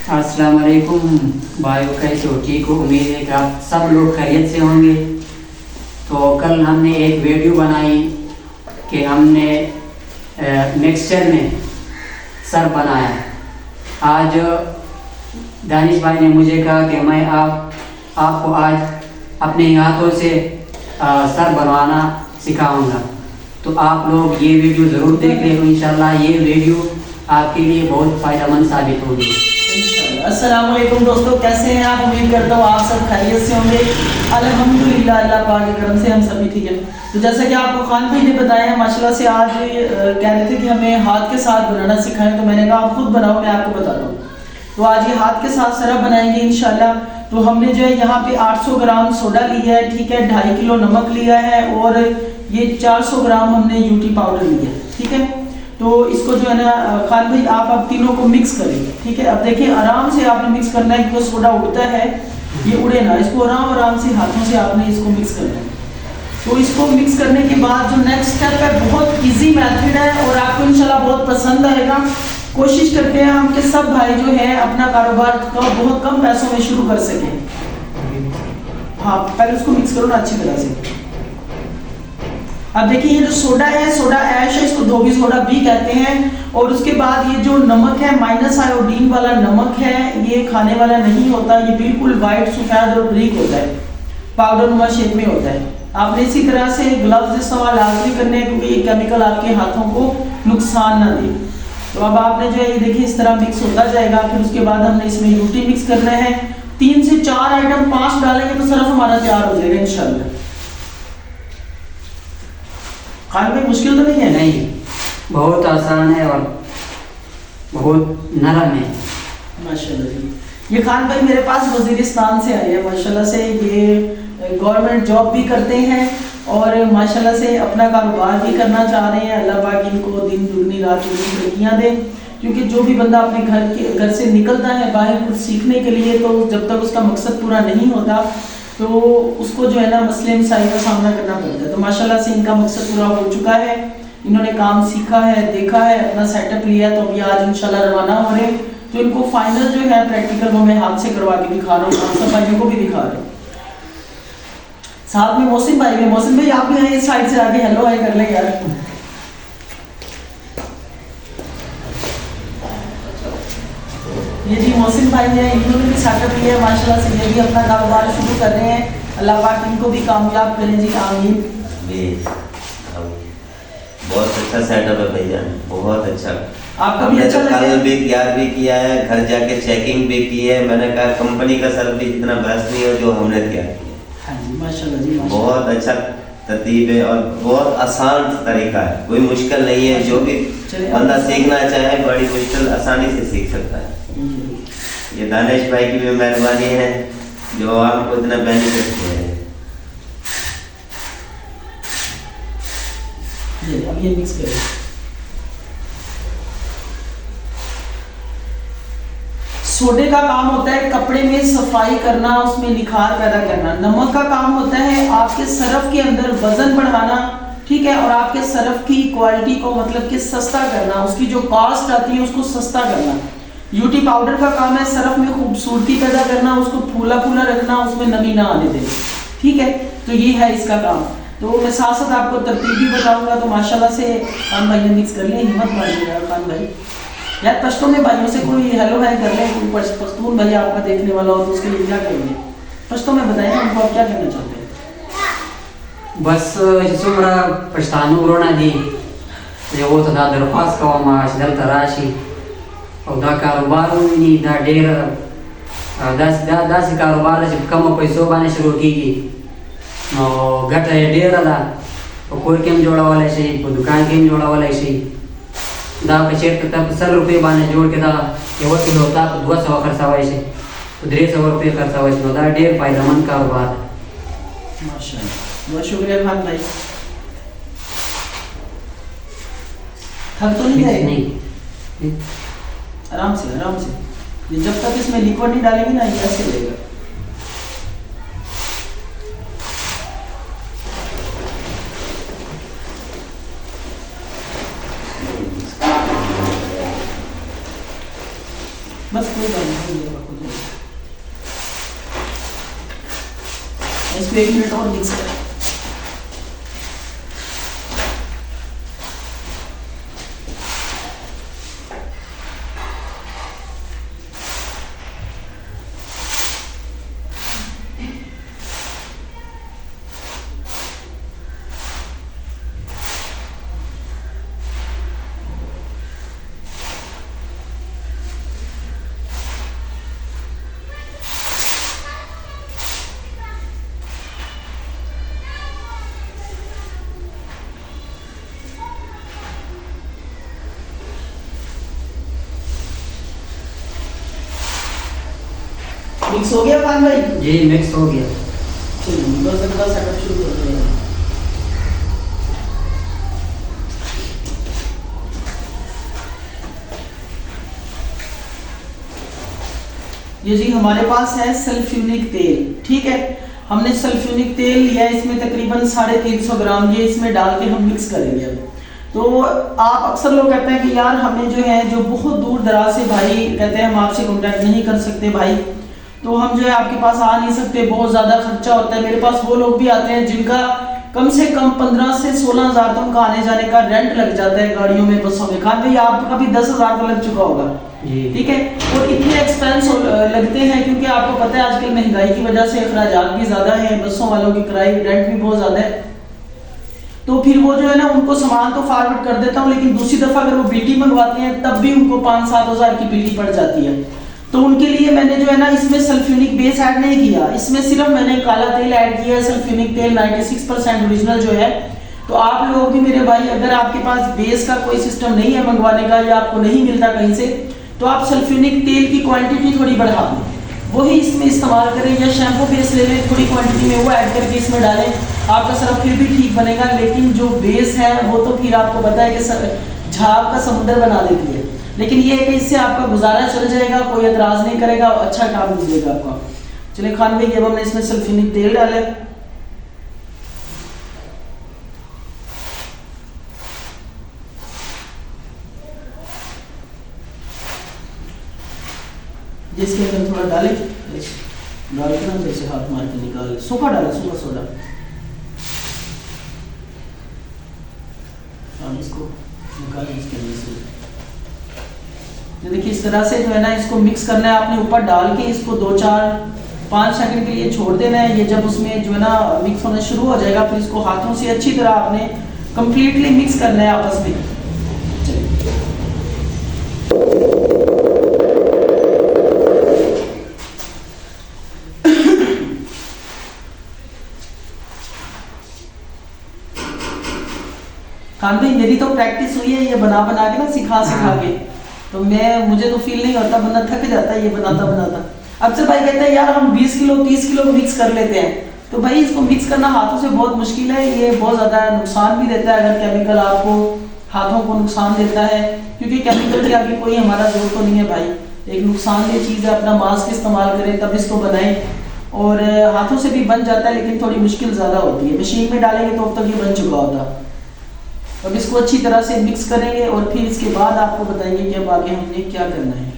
अस्सलाम वालेकुम भाइयों, कैसे हो? ठीक हो? उम्मीद है कि आप सब लोग खैरियत से होंगे। तो कल हमने एक वीडियो बनाई कि हमने मिक्सचर में सर बनाया। आज दानिश भाई ने मुझे कहा कि मैं आपको आज अपने हाथों से सर बनवाना सिखाऊंगा। तो आप लोग ये वीडियो ज़रूर देख लें। इंशाल्लाह ये वीडियो आपके लिए बहुत फ़ायदेमंद साबित होगी। अस्सलाम वालेकुम दोस्तों, कैसे हैं आप? उम्मीद करता हूँ आप सब खैरियत से होंगे। अल्हम्दुलिल्लाह, अल्लाह पाक के करम से हम सभी ठीक है। तो जैसा कि आपको खान भाई ने बताया, माशाल्लाह से आज कह रहे थे कि हमें हाथ के साथ बनाना सिखाएं, तो मैंने कहा आप खुद बनाओ, मैं आपको बताता हूँ। तो आज ये हाथ के साथ सरफ बनाएंगे इंशाल्लाह। तो हमने जो है यहाँ पे 800 ग्राम सोडा लिया है, ठीक है, 2.5 किलो नमक लिया है और ये 400 ग्राम हमने यूटी पाउडर लिया है, ठीक है। तो इसको जो है ना खान भाई आप अब तीनों को मिक्स करेंगे, ठीक है। अब देखिए आराम से आपने मिक्स करना है, क्योंकि सोडा उड़ता है, ये उड़े ना, इसको आराम आराम से हाथों से आपने इसको मिक्स करना है। तो इसको मिक्स करने के बाद जो नेक्स्ट स्टेप है, बहुत इजी मेथड है और आपको इंशाल्लाह बहुत पसंद आएगा। कोशिश करते हैं हम कि सब भाई जो है अपना कारोबार को बहुत कम पैसों में शुरू कर सकें। हाँ, पहले उसको मिक्स करो ना अच्छी तरह से। अब देखिए ये जो सोडा है, सोडा ऐश है, इसको धोबी सोडा भी कहते हैं। और उसके बाद ये जो नमक है, माइनस आयोडीन वाला नमक है, ये खाने वाला नहीं होता, ये बिल्कुल वाइट सफेद और ब्रिक होता है, पाउडर नुमा शेप में होता है। आपने इसी तरह से ग्लव्स इस्तेमाल लाजमी करने हैं, क्योंकि ये केमिकल आपके हाथों को नुकसान ना दे। तो अब आपने जो है ये देखिए इस तरह मिक्स होता जाएगा। फिर उसके बाद हमने इसमें यूटी मिक्स करना है। 3 से 4 आइटम 5 डालेंगे तो सरफ हमारा तैयार हो जाएगा इंशाल्लाह। खाने में मुश्किल तो नहीं है? नहीं, बहुत आसान है और बहुत नरम है माशाल्लाह जी। ये खान भाई मेरे पास वजीरिस्तान से आए हैं, माशाल्लाह से ये गवर्नमेंट जॉब भी करते हैं और माशाल्लाह से अपना कारोबार भी करना चाह रहे हैं। अल्लाह पाक इनको दिन दुगनी रात चौगुनी तरक्कियां दे, क्योंकि जो भी बंदा अपने घर से निकलता है बाहर कुछ सीखने के लिए, तो जब तक उसका मकसद पूरा नहीं होता तो उसको जो है ना मसले मसाइल का सामना करना पड़ता है। तो माशाल्लाह से इनका मकसद पूरा हो चुका है, इन्होंने काम सीखा है, देखा है, अपना सेटअप लिया, तो अभी आज इंशाल्लाह रवाना हो रहे। तो इनको फाइनल जो है प्रैक्टिकल वो मैं हाथ से करवा के दिखा रहा हूँ, आप सब भाइयों को भी दिखा रहे हैं। साथ में मोहसिन भाई भी, मोहसिन भाई आप भी हैं इस साइड से आके हेलो हाय कर ले यार। ये जी मोहसिन भाई हैं, इन्होंने भी सेटअप लिया है माशाल्लाह से, ये भी अपना कारोबार शुरू कर रहे हैं। अल्लाह पाक इनको भी कामयाब करें जी, आमीन। बहुत अच्छा सेटअप है भैया, बहुत अच्छा। आपका भी अच्छा लगा? कल भी तैयार भी किया है, घर जाके चेकिंग भी की है। मैंने कहा कंपनी का सर्विस भी इतना बेस्ट नहीं है जो हमने तैयार किया। हाँ जी माशाल्लाह जी, माशाल्लाह। बहुत अच्छा तरतीब है और बहुत आसान तरीका है, कोई मुश्किल नहीं है। जो भी बंदा सीखना चाहे बड़ी मुश्किल आसानी से सीख सकता है। ये दानिश भाई की भी मेहरबानी है जो आपको इतना बेनिफिट दे रहे हैं। अब ये मिक्स करें। सोडे का काम होता है कपड़े में सफाई करना, उसमें निखार पैदा करना। नमक का काम होता है आपके सरफ के अंदर वजन बढ़ाना, ठीक है, और आपके सरफ की क्वालिटी को मतलब कि सस्ता करना, उसकी जो कॉस्ट आती है उसको सस्ता करना। यूटी पाउडर का काम है सरफ में खूबसूरती पैदा करना, उसको फूला फूला रखना, उसमें नमी ना आने देना, ठीक है। तो ये है इसका काम। तो मैं साथ साथ आपको तरतीब भी बताऊंगा। तो माशाल्लाह से खान भाई ने मिक्स कर लिया, हिम्मत मारिएगा खान भाई यार। पश्तो में भाइयों से कोई हेलो है कर ले, कोई पश्तून भाई आपका देखने वाला हो तो उसके लिए क्या करेंगे? पश्तो में बताएं उनको आप क्या कहना चाहते हैं? बस इसुमरा पछतानु रोना दी ये वो तो दा दरख्वास्त का माश दल तराशी और दा कारोबार नहीं दा डेर दा से कारोबार से कम पैसों बाने शुरू की और घट है डेर दा और कोई केम जोड़ा वाले से कोई दुकान केम जोड़ा वाले से दा के चेक तब 100 रुपये बाने जोड़ के दा ये वो किलो होता तो 200 खर्चा हुआ से तो 150 रुपये खर्चा हुआ से दा डेर फायदेमंद कारोबार। माशाल्लाह, बहुत शुक्रिया खान भाई। थक तो नहीं गए? नहीं, आराम से आराम से। ये जब तक इसमें लिक्विड नहीं डालेंगे ना ये ऐसे रहेगा। बस कोई बात नहीं, ये रखो जरा। इसको 1 मिनट और मिक्स करें। मिक्स हो गया खान भाई? जी मिक्स हो गया। चलिए बस अगला सेटअप शुरू करते हैं। ये जी हमारे पास है सल्फ्यूनिक तेल, ठीक है। हमने सल्फ्यूनिक तेल लिया है, इसमें तकरीबन 350 ग्राम, ये इसमें डाल के हम मिक्स करेंगे। तो आप अक्सर लोग कहते हैं कि यार हमें जो है जो बहुत दूर दराज से भाई कहते हैं हम आपसे कांटेक्ट नहीं कर सकते भाई, तो हम जो है आपके पास आ नहीं सकते, बहुत ज़्यादा खर्चा होता है। मेरे पास वो लोग भी आते हैं जिनका कम से कम 15 से 16 हज़ार तो उनका आने जाने का रेंट लग जाता है गाड़ियों में, बसों में। खान भाई आपका भी 10 हज़ार तो लग चुका होगा, ठीक है। और इतने एक्सपेंस लगते हैं क्योंकि आपको पता है आजकल महंगाई की वजह से अखराजात भी ज़्यादा है, बसों वालों की किराए रेंट भी बहुत ज़्यादा है। तो फिर वो जो है ना उनको सामान तो फॉरवर्ड कर देता हूँ, लेकिन दूसरी दफ़ा अगर वो बिल्टी मंगवाते हैं तब भी उनको 5-7 हज़ार की बिल्टी पड़ जाती है। तो उनके लिए मैंने जो है ना इसमें सल्फ्यूनिक बेस ऐड नहीं किया, इसमें सिर्फ मैंने काला तेल ऐड किया है, सल्फ्यूनिक तेल 96% ओरिजिनल जो है। तो आप लोग भी मेरे भाई अगर आपके पास बेस का कोई सिस्टम नहीं है मंगवाने का या आपको नहीं मिलता कहीं से, तो आप सल्फ्यूनिक तेल की क्वांटिटी थोड़ी बढ़ा दें, वही इसमें इस्तेमाल करें, या शैम्पू बेस ले लें थोड़ी क्वांटिटी में, वो ऐड करके इसमें डालें, आपका सरफ फिर भी ठीक बनेगा। लेकिन जो बेस है वो तो फिर आपको पता है कि झाग का समुद्र बना देती है, लेकिन ये है कि इससे आपका गुजारा चल जाएगा, कोई एतराज़ नहीं करेगा, अच्छा काम मिलेगा आपका। चलिए खान भाई अब हमने इसमें सल्फ्यूनिक तेल डाले, जिसके अंदर थोड़ा डाले, डाल के अंदर से हाथ मार के निकाल, सूखा डाले, सूखा सोडा। अब इसको निकाल इसके अंदर से। तो देखिए इस तरह से जो है ना इसको मिक्स करना है, आपने ऊपर डाल के इसको 2-4-5 सेकंड के लिए छोड़ देना है। ये जब उसमें जो है ना मिक्स होना शुरू हो जाएगा, फिर इसको हाथों से अच्छी तरह आपने कंप्लीटली मिक्स करना है आपस में। खान भाई मेरी तो प्रैक्टिस हुई है ये बना बना के ना, सिखा के, तो मुझे तो फील नहीं होता, बंदा थक जाता है ये बनाता बनाता। अक्सर भाई कहते हैं यार हम 20 किलो 30 किलो मिक्स कर लेते हैं, तो भाई इसको मिक्स करना हाथों से बहुत मुश्किल है, ये बहुत ज़्यादा नुकसान भी देता है अगर केमिकल आपको हाथों को नुकसान देता है, क्योंकि केमिकल के आगे कोई हमारा जोर तो नहीं है भाई, एक नुकसानदेह चीज़ है। अपना मास्क इस्तेमाल करें तब इसको बनाएं, और हाथों से भी बन जाता है लेकिन थोड़ी मुश्किल ज़्यादा होती है, मशीन में डालेंगे तो अब तक ये बन चुका होता। अब इसको अच्छी तरह से मिक्स करेंगे और फिर इसके बाद आपको बताएंगे कि अब आगे हमने क्या करना है।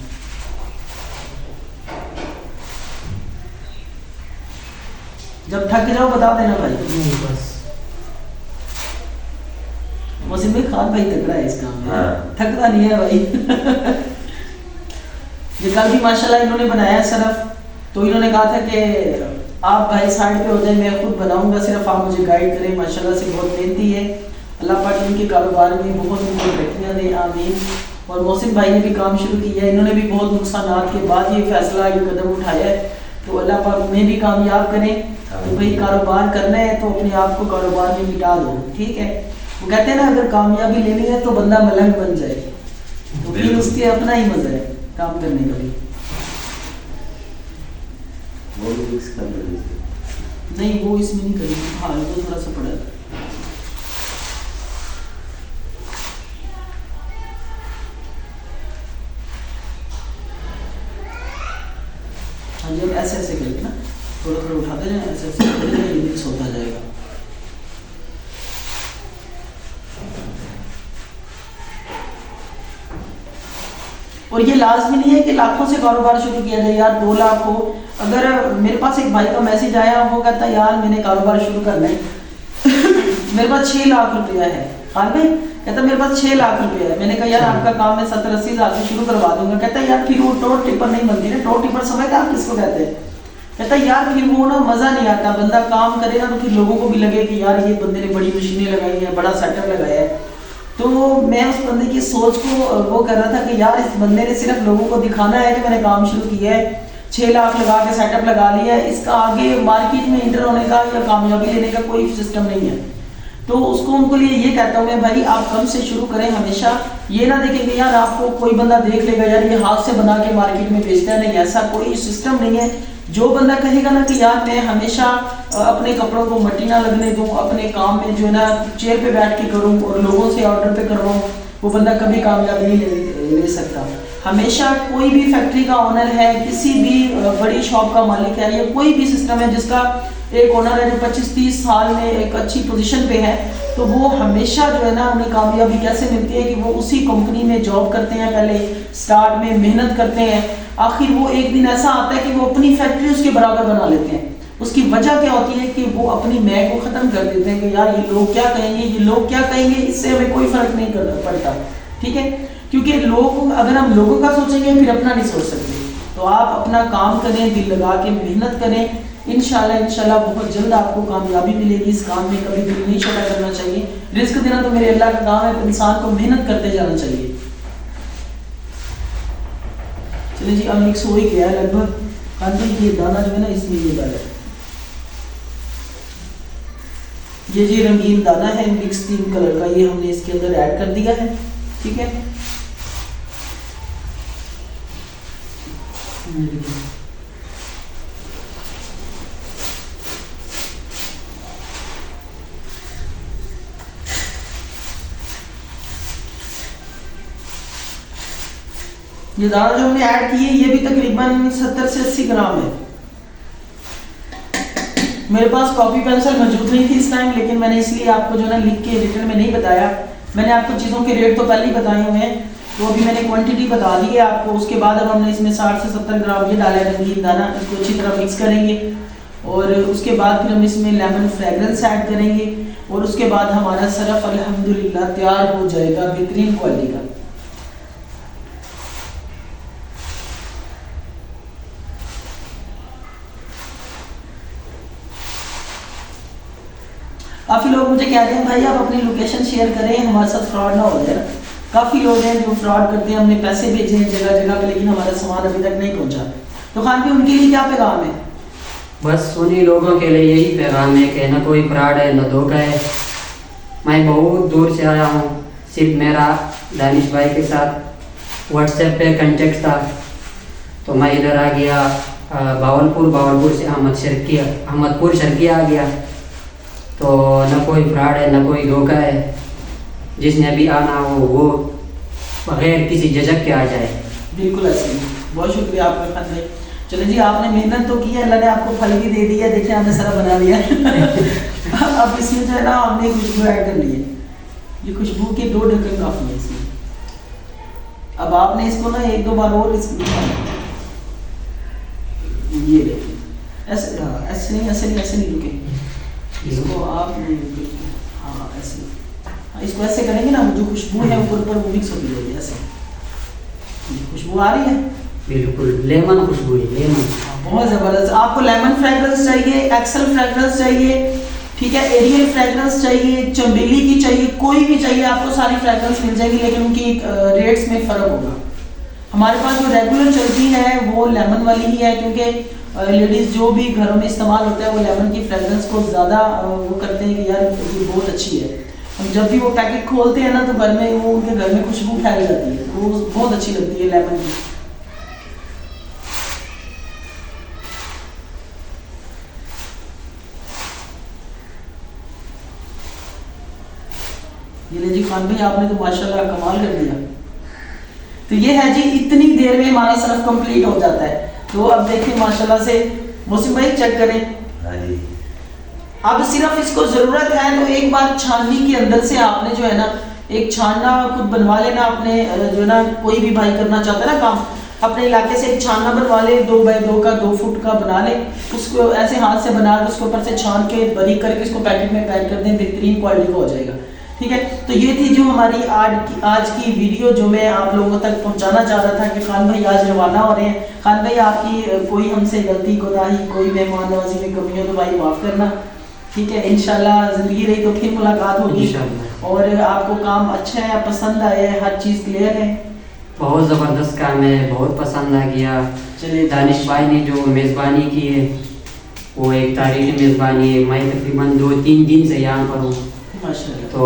जब थक जाओ बता देना भाई। बस वसीम भाई खान भाई तगड़ा है इस काम में, हाँ। थकता नहीं है भाई। ये कल भी माशाल्लाह इन्होंने बनाया सरफ, तो इन्होंने कहा था कि आप भाई साइड पे हो जाए, मैं खुद बनाऊंगा, सिर्फ आप मुझे गाइड करें। माशाल्लाह से बहुत मेहनती है, अल्लाह पाक इनके कारोबार में बहुत उनको तरक्कियां दे, आमीन। और मोहसिन भाई ने भी काम शुरू किया है, इन्होंने भी बहुत नुकसानात के बाद ये फैसला ये कदम उठाया है, तो अल्लाह पाक उन्हें भी कामयाब करें। तो भाई कारोबार करना है तो अपने आप को कारोबार में मिटा दो, ठीक है। वो कहते हैं ना अगर कामयाबी लेनी है तो बंदा मलंग बन जाए, तो फिर उसके अपना ही मजा है काम करने का भी। वो भी मिक्स कर दीजिए। नहीं वो इसमें नहीं करेंगे, हाँ वो थोड़ा सा पड़ा है। हाँ जी, अब ऐसे ऐसे करके ना थोड़ा थोड़ा उठाते जाए, ऐसे ऐसे करते जाए, ये मिक्स होता जाएगा। और ये लाजमी नहीं है कि लाखों से कारोबार शुरू किया जाए यार, 2 लाख हो। अगर मेरे पास एक भाई का मैसेज आया, वो कहता है यार मैंने कारोबार शुरू करना है मेरे पास 6 लाख रुपया है। खान भाई कहता मेरे पास 6 लाख रुपया है। मैंने कहा यार आपका काम मैं 70-80 हज़ार से शुरू करवा दूंगा। कहता है यार फिर वो टोट टिपर नहीं बनती ना। टोट टिपर समझते आप किसको कहते हैं? कहता है यार फिर वो ना मजा नहीं आता, बंदा काम करे ना तो फिर लोगों को भी लगे कि यार ये बंदे ने बड़ी मशीनें लगाई है, बड़ा सेटअप लगाया है। तो मैं उस बंदे की सोच को वो कर रहा था कि यार इस बंदे ने सिर्फ लोगों को दिखाना है कि मैंने काम शुरू किया है, 6 लाख लगा के सेटअप लगा लिया है, इसका आगे मार्केट में इंटर होने का या कामयाबी लेने का कोई सिस्टम नहीं है। तो उसको उनको लिए ये कहता हूँ मैं, भाई आप कम से शुरू करें। हमेशा ये ना देखें कि यार आपको कोई बंदा देख लेगा यार ये हाथ से बना के मार्केट में बेचता है, नहीं ऐसा कोई सिस्टम नहीं है। जो बंदा कहेगा ना कि यार मैं हमेशा अपने कपड़ों को मट्टी ना लगने दूं, अपने काम में जो है ना चेयर पे बैठ के करूं और लोगों से ऑर्डर पे करवाऊं, वो बंदा कभी कामयाबी नहीं ले सकता। हमेशा कोई भी फैक्ट्री का ओनर है, किसी भी बड़ी शॉप का मालिक है, या कोई भी सिस्टम है जिसका एक ओनर है जो 25-30 साल में एक अच्छी पोजीशन पे है, तो वो हमेशा जो है ना उन्हें कामयाबी कैसे मिलती है कि वो उसी कंपनी में जॉब करते हैं, पहले स्टार्ट में मेहनत करते हैं, आखिर वो एक दिन ऐसा आता है कि वो अपनी फैक्ट्री उसके बराबर बना लेते हैं। उसकी वजह क्या होती है कि वो अपनी मैं को ख़त्म कर देते हैं कि यार ये लोग क्या कहेंगे, ये लोग क्या कहेंगे, इससे हमें कोई फ़र्क नहीं पड़ता। ठीक है, क्योंकि लोग अगर हम लोगों का सोचेंगे फिर अपना नहीं सोच सकते। तो आप अपना काम करें, दिल लगा के मेहनत करें, इंशाल्लाह बहुत जल्द आपको कामयाबी मिलेगी। इस काम में कभी दिल नहीं छोटा करना चाहिए। रिस्क देना तो मेरे अल्लाह का काम है, तो इंसान को मेहनत करते जाना चाहिए। चलिए जी, अब मिक्स हो ही गया है लगभग। ये दाना जो है ना इसमें ये डाला, ये जी रंगीन दाना है मिक्स 3 कलर का, ये हमने इसके अंदर ऐड कर दिया है। ठीक है, ये दाना जो हमने ऐड किए ये भी तकरीबन 70 से 80 ग्राम है। मेरे पास कॉपी पेंसिल मौजूद नहीं थी इस टाइम, लेकिन मैंने इसलिए आपको जो है ना लिख के रिटर्न में नहीं बताया। मैंने आपको चीज़ों के रेट तो पहले ही बताए हुए हैं, तो अभी मैंने क्वांटिटी बता दी है आपको। उसके बाद अब हमने इसमें 60 से 70 ग्राम ये डाला है रंगीन दाना। इसको अच्छी तरह मिक्स करेंगे और उसके बाद फिर हम इसमें लेमन फ्रेगरेंस ऐड करेंगे और उसके बाद हमारा सरफ अल्हम्दुलिल्लाह तैयार हो जाएगा बेहतरीन क्वालिटी का। काफ़ी लोग मुझे कह रहे हैं भाई आप अपनी लोकेशन शेयर करें, हमारे साथ फ्रॉड ना हो जाए। काफ़ी लोग हैं जो फ्रॉड करते हैं, हमने पैसे भेजे हैं जगह जगह पे, लेकिन हमारा सामान अभी तक नहीं पहुंचा। तो खान भी उनके लिए क्या पैगाम है? बस उन्हीं लोगों के लिए यही पैगाम है कि न कोई फ्रॉड है न धोखा है। मैं बहुत दूर से आया हूँ, सिर्फ मेरा दानिश भाई के साथ व्हाट्सएप पे कांटेक्ट था, तो मैं इधर आ गया बावलपुर से अहमदपुर शर्किया आ गया। तो न कोई फ्रॉड है न कोई धोखा है, जिसने भी आना हो वो बगैर किसी झिझक के आ जाए। बिल्कुल ऐसे ही। बहुत शुक्रिया आपका खान भाई। चले जी, आपने मेहनत तो की है, अल्लाह ने आपको फल भी दे दिया। देखिए हमने सारा बना लिया अब इसमें जो है ना हमने खुशबू ऐड कर ली है। ये खुशबू के 2 ढक्कन काफ़ी है इसमें। अब आपने इसको ना 1-2 बार और ये देखिए ऐसे, हाँ ऐसे नहीं रुके इसको आप नहीं, हाँ ऐसे, हाँ इसको ऐसे करेंगे ना, जो खुशबू है ऊपर वो मिक्स होती है। ऐसे खुशबू आ रही है, बिल्कुल लेमन खुशबू है, लेमन बहुत ज़बरदस्त। आपको लेमन फ्रेगरेंस चाहिए, एक्सेल फ्रेगरेंस चाहिए, ठीक है, एरियल फ्रेगरेंस चाहिए, चमेली की चाहिए, कोई भी चाहिए आपको, सारी फ्रेगरेंस मिल जाएगी, लेकिन उनकी रेट्स में फ़र्क होगा। हमारे पास जो रेगुलर चलती है वो लेमन वाली ही है, क्योंकि लेडीज़ जो भी घरों में इस्तेमाल होता है वो लेमन की फ्रेगरेंस को ज़्यादा वो करते हैं कि यार ये बहुत अच्छी है। हम जब भी वो पैकेट खोलते हैं ना तो घर में वो उनके घर में खुशबू फैल जाती है, वो बहुत अच्छी लगती है लेमन की। ये ले जी खान भाई, आपने तो माशाल्लाह कमाल कर दिया। तो ये है जी, इतनी देर में हमारा सरफ कंप्लीट हो जाता है। तो अब देखिए माशाल्लाह से, मोहसिन भाई चेक करें। हाँ जी। अब सिर्फ इसको जरूरत है तो एक बार छाननी के अंदर से आपने जो है ना एक छानना खुद बनवा लेना अपने जो ना कोई भी भाई करना चाहता है ना काम, अपने इलाके से एक छानना बनवा ले, 2 बाई 2 का 2 फुट का बना ले, उसको ऐसे हाथ से बना के उसके ऊपर से छान के बारीक करके इसको पैकेट में पैक कर दें, बेहतरीन क्वालिटी का हो जाएगा। ठीक है, तो ये थी जो हमारी आज की वीडियो जो मैं आप लोगों तक पहुंचाना चाह रहा था कि खान भाई आज रवाना हो रहे हैं। खान भाई आपकी कोई हमसे गलती कोताही कोई मेहमान नवाजी में कमी हो तो भाई माफ़ करना। ठीक है, इंशाल्लाह ज़िंदगी रही तो फिर मुलाकात होगी। और आपको काम अच्छा है, पसंद आया है, हर चीज़ क्लियर है? बहुत ज़बरदस्त काम है, बहुत पसंद आ गया। चलिए, दानिश भाई ने जो मेज़बानी की है वो एक तारीखी मेज़बानी है। मैं तकरीबन 2-3 दिन से यहाँ पर हूँ, माशाल्लाह। तो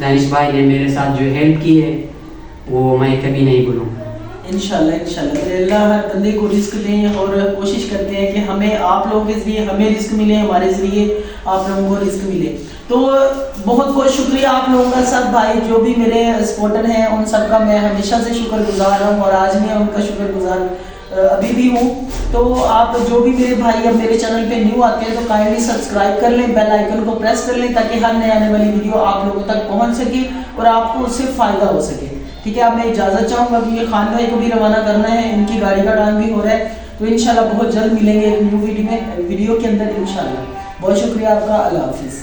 दानिश भाई ने मेरे साथ जो हेल्प की है वो मैं कभी नहीं भूलूँगा। इंशाल्लाह इंशाल्लाह तो अल्लाह हर बंदे को रिस्क दें और कोशिश करते हैं कि हमें आप लोगों के ज़रिए हमें रिस्क मिले, हमारे ज़रिए आप लोगों को रिस्क मिले। तो बहुत बहुत शुक्रिया आप लोगों का, सब भाई जो भी मेरे सपोर्टर हैं उन सब का मैं हमेशा से शुक्रगुजार हूँ और आज मैं उनका शुक्रगुजार अभी भी हूँ। तो आप जो भी मेरे भाई अब मेरे चैनल पे न्यू आते हैं तो काइंडली सब्सक्राइब कर लें, बेल आइकन को प्रेस कर लें ताकि हर नए आने वाली वीडियो आप लोगों तक पहुँच सके और आपको उससे फ़ायदा हो सके। ठीक है, अब मैं इजाज़त चाहूँगा क्योंकि खान भाई को भी रवाना करना है, इनकी गाड़ी का टाइम भी हो रहा है। तो इंशाल्लाह बहुत जल्द मिलेंगे एक न्यू वीडियो के अंदर इंशाल्लाह। बहुत शुक्रिया आपका, अल्लाह हाफिज़।